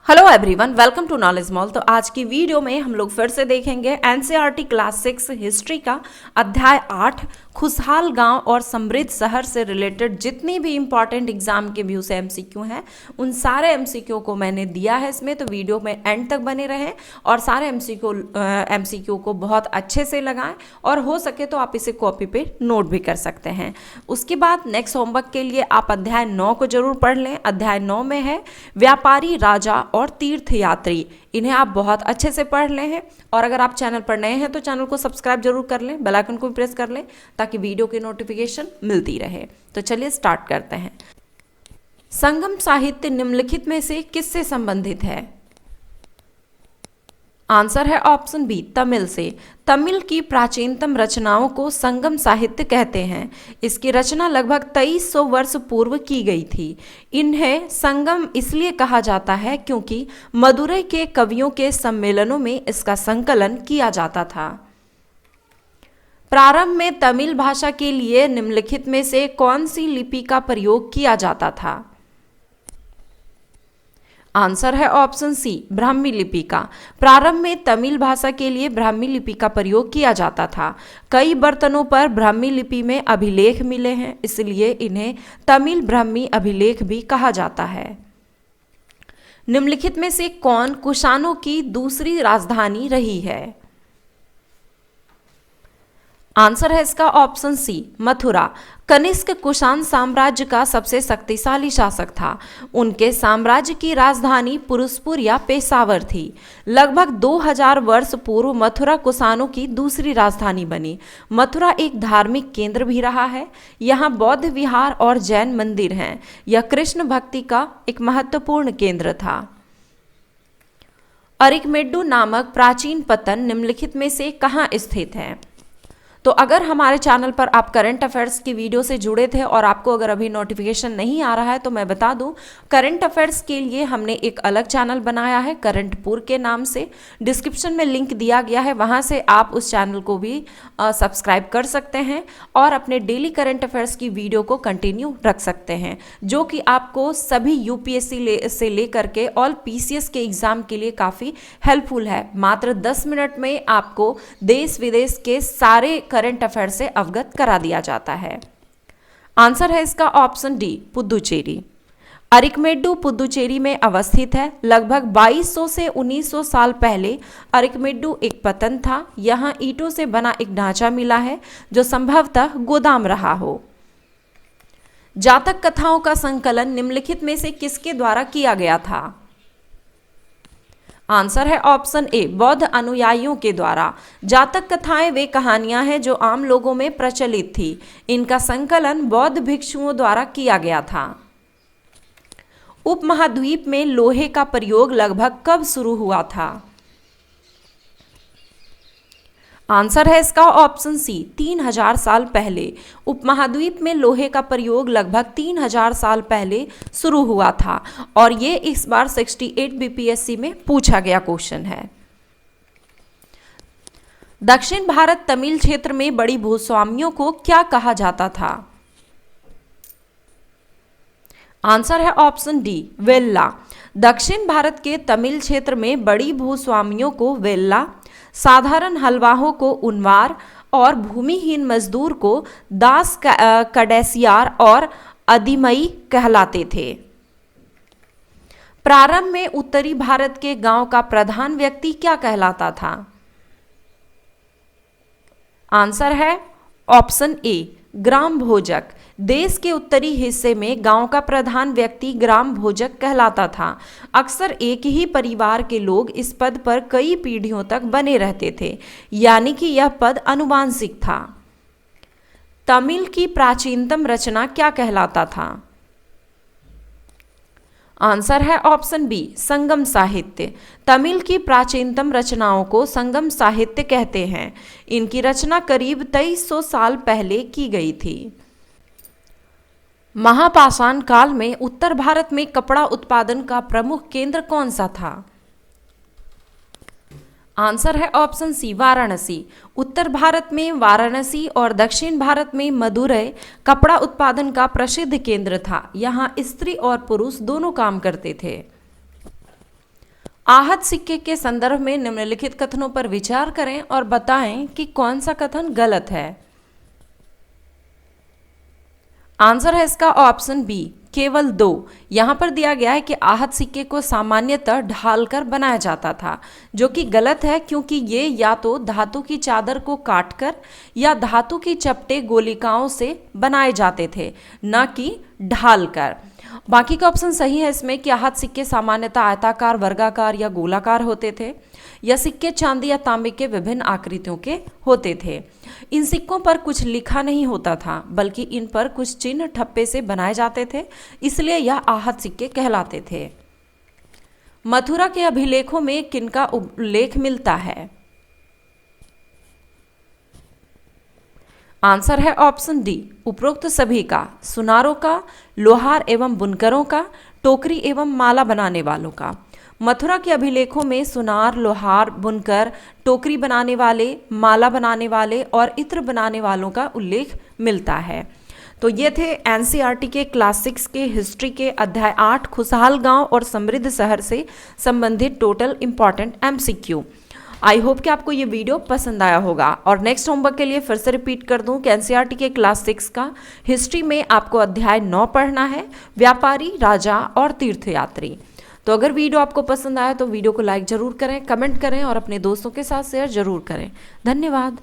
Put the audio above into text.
Hello everyone, welcome to knowledge mall. तो आज की वीडियो में हम लोग फिर से देखेंगे एनसीईआरटी क्लास 6 हिस्ट्री का अध्याय 8 खुशहाल गांव और समृद्ध शहर से रिलेटेड जितनी भी इंपॉर्टेंट एग्जाम के व्यू से एमसीक्यू हैं उन सारे एमसीक्यू को मैंने दिया है इसमें। तो वीडियो में एंड तक बने रहें और सारे एमसीक्यू को बहुत अच्छे से लगाएं और हो सके तो आप इसे कॉपी पे नोट भी कर सकते हैं। उसके बाद नेक्स्ट होमवर्क के लिए आप अध्याय 9 को जरूर पढ़ लें। अध्याय 9 में है व्यापारी, राजा और तीर्थयात्री। इन्हें आप बहुत अच्छे से पढ़ ले हैं और अगर आप चैनल पर नए हैं तो चैनल को सब्सक्राइब जरूर कर लें, बेल आइकन को भी प्रेस कर लें ताकि वीडियो की नोटिफिकेशन मिलती रहे। तो चलिए स्टार्ट करते हैं। संगम साहित्य निम्नलिखित में से किससे संबंधित है? आंसर है ऑप्शन बी, तमिल से। तमिल की प्राचीनतम रचनाओं को संगम साहित्य कहते हैं। इसकी रचना लगभग 2300 वर्ष पूर्व की गई थी। इन्हें संगम इसलिए कहा जाता है क्योंकि मदुरई के कवियों के सम्मेलनों में इसका संकलन किया जाता था। प्रारंभ में तमिल भाषा के लिए निम्नलिखित में से कौन सी लिपि का प्रयोग किया जाता था? आंसर है ऑप्शन सी, ब्राह्मी लिपि का। प्रारंभ में तमिल भाषा के लिए ब्राह्मी लिपि का प्रयोग किया जाता था। कई बर्तनों पर ब्राह्मी लिपि में अभिलेख मिले हैं, इसलिए इन्हें तमिल ब्राह्मी अभिलेख भी कहा जाता है। निम्नलिखित में से कौन कुषाणों की दूसरी राजधानी रही है? आंसर है इसका ऑप्शन सी, मथुरा। कनिष्क कुषाण साम्राज्य का सबसे शक्तिशाली शासक था। उनके साम्राज्य की राजधानी पुरुषपुर या पेशावर थी। लगभग 2000 वर्ष पूर्व मथुरा कुषाणों की दूसरी राजधानी बनी। मथुरा एक धार्मिक केंद्र भी रहा है। यहाँ बौद्ध विहार और जैन मंदिर हैं। यह कृष्ण भक्ति का एक महत्वपूर्ण केंद्र था। अरिकमेड्डू नामक प्राचीन पत्तन निम्नलिखित में से कहाँ स्थित है? तो अगर हमारे चैनल पर आप करंट अफेयर्स की वीडियो से जुड़े थे और आपको अगर अभी नोटिफिकेशन नहीं आ रहा है तो मैं बता दूं, करंट अफेयर्स के लिए हमने एक अलग चैनल बनाया है करंटपुर के नाम से। डिस्क्रिप्शन में लिंक दिया गया है, वहां से आप उस चैनल को भी सब्सक्राइब कर सकते हैं और अपने डेली करंट अफेयर्स की वीडियो को कंटिन्यू रख सकते हैं, जो कि आपको सभी यूपीएससी से लेकर के ऑल पीसीएस के एग्जाम के लिए काफ़ी हेल्पफुल है। मात्र 10 मिनट में आपको देश विदेश के सारे करंट अफेयर से अवगत करा दिया जाता है। आंसर है इसका ऑप्शन डी, पुदुचेरी। अरिकमेड्डू पुदुचेरी में अवस्थित है। लगभग 2200 से 1900 साल पहले अरिकमेड्डू एक पत्तन था। यहाँ ईंटों से बना एक ढांचा मिला है जो संभवतः गोदाम रहा हो। जातक कथाओं का संकलन निम्नलिखित में से किसके द्वारा किया गया था? आंसर है ऑप्शन ए, बौद्ध अनुयायियों के द्वारा। जातक कथाएं वे कहानियां हैं जो आम लोगों में प्रचलित थी। इनका संकलन बौद्ध भिक्षुओं द्वारा किया गया था। उपमहाद्वीप में लोहे का प्रयोग लगभग कब शुरू हुआ था? आंसर है इसका ऑप्शन सी, 3000 साल पहले। उपमहाद्वीप में लोहे का प्रयोग लगभग 3000 साल पहले शुरू हुआ था और ये इस बार 68 बीपीएससी में पूछा गया क्वेश्चन है। दक्षिण भारत तमिल क्षेत्र में बड़ी भूस्वामियों को क्या कहा जाता था? आंसर है ऑप्शन डी, वेल्ला। दक्षिण भारत के तमिल क्षेत्र में बड़ी भूस्वामियों को वेल्ला, साधारण हलवाहों को उनवार और भूमिहीन मजदूर को दास कडेसियार और अदिमई कहलाते थे। प्रारंभ में उत्तरी भारत के गांव का प्रधान व्यक्ति क्या कहलाता था? आंसर है ऑप्शन ए, ग्राम भोजक। देश के उत्तरी हिस्से में गांव का प्रधान व्यक्ति ग्राम भोजक कहलाता था। अक्सर एक ही परिवार के लोग इस पद पर कई पीढ़ियों तक बने रहते थे, यानी कि यह पद आनुवांशिक था। तमिल की प्राचीनतम रचना क्या कहलाता था? आंसर है ऑप्शन बी, संगम साहित्य। तमिल की प्राचीनतम रचनाओं को संगम साहित्य कहते हैं। इनकी रचना करीब 2300 साल पहले की गई थी। महापाषाण काल में उत्तर भारत में कपड़ा उत्पादन का प्रमुख केंद्र कौन सा था? आंसर है ऑप्शन सी, वाराणसी। उत्तर भारत में वाराणसी और दक्षिण भारत में मदुरै कपड़ा उत्पादन का प्रसिद्ध केंद्र था। यहाँ स्त्री और पुरुष दोनों काम करते थे। आहत सिक्के के संदर्भ में निम्नलिखित कथनों पर विचार करें और बताएं कि कौन सा कथन गलत है। आंसर है इसका ऑप्शन बी, केवल 2। यहां पर दिया गया है कि आहत सिक्के को सामान्यतः ढालकर बनाया जाता था, जो कि गलत है, क्योंकि ये या तो धातु की चादर को काटकर या धातु की चपटे गोलिकाओं से बनाए जाते थे, न कि ढालकर। बाकी का ऑप्शन सही है इसमें कि आहत सिक्के सामान्यतः आयताकार, वर्गाकार या गोलाकार होते थे, या सिक्के चांदी या तांबे के विभिन्न आकृतियों के होते थे। इन सिक्कों पर कुछ लिखा नहीं होता था, बल्कि इन पर कुछ चिन्ह ठप्पे से बनाए जाते थे, इसलिए यह आहत सिक्के कहलाते थे। मथुरा के अभिलेखों में किनका उल्लेख मिलता है? आंसर है ऑप्शन डी, उपरोक्त सभी का। सुनारों का, लोहार एवं बुनकरों का, टोकरी एवं माला बनाने वालों का। मथुरा के अभिलेखों में सुनार, लोहार, बुनकर, टोकरी बनाने वाले, माला बनाने वाले और इत्र बनाने वालों का उल्लेख मिलता है। तो ये थे एनसीईआरटी के क्लास 6 के हिस्ट्री के अध्याय 8 खुशहाल गांव और समृद्ध शहर से संबंधित total important MCQ. I hope कि आपको ये वीडियो पसंद आया होगा। और नेक्स्ट होमवर्क के लिए फिर से रिपीट कर दूं कि एनसीईआरटी के क्लास 6 का हिस्ट्री में आपको अध्याय 9 पढ़ना है, व्यापारी, राजा और तीर्थयात्री। तो अगर वीडियो आपको पसंद आया तो वीडियो को लाइक जरूर करें, कमेंट करें और अपने दोस्तों के साथ शेयर जरूर करें। धन्यवाद।